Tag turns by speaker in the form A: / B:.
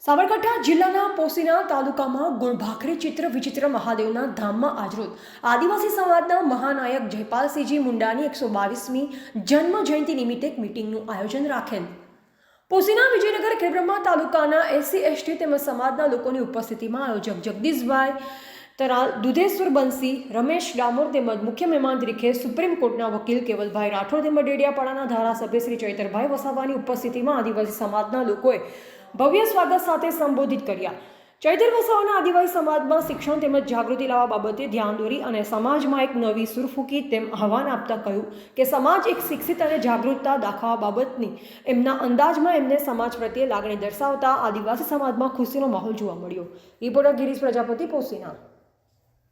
A: સાબરકાંઠા જિલ્લાના પોશીના તાલુકામાં ગુણભાખરી ચિત્ર વિચિત્ર મહાદેવના ધામમાં આજરોજ આદિવાસી સમાજના મહાનાયક જયપાલસિંહજી મુંડાની 122મી જન્મ જયંતિ નિમિત્તે એક મીટિંગનું આયોજન રાખેલ. પોશીના વિજયનગર ખેડબ્રહ્મા તાલુકાના એસસી એસટી તેમજ સમાજના લોકોની ઉપસ્થિતિમાં આયોજક જગદીશભાઈ તરાલ, દુધેશ્વર બંસી, રમેશ ડામોર તેમજ મુખ્ય મહેમાન તરીકે સુપ્રીમ કોર્ટના વકીલ કેવલભાઈ રાઠોડ તેમજ ડેડિયાપાડાના ધારાસભ્ય શ્રી ચૈતરભાઈ વસાવાની ઉપસ્થિતિમાં આદિવાસી સમાજના લોકોએ ભવ્ય સ્વાગત સાથે સંબોધિત કર્યા. ચૈતર વસાવાના આદિવાસી સમાજમાં શિક્ષણ તેમજ જાગૃતિ લાવવા બાબતે ધ્યાન દોરી અને સમાજમાં એક નવી સુર ફૂંકી તેમ આહવાન આપતા કહ્યું કે સમાજ એક શિક્ષિત અને જાગૃતતા દાખવવા બાબતની એમના અંદાજમાં એમને સમાજ પ્રત્યે લાગણી દર્શાવતા આદિવાસી સમાજમાં ખુશીનો માહોલ જોવા મળ્યો. રિપોર્ટર ગિરીશ પ્રજાપતિ, પોશીના.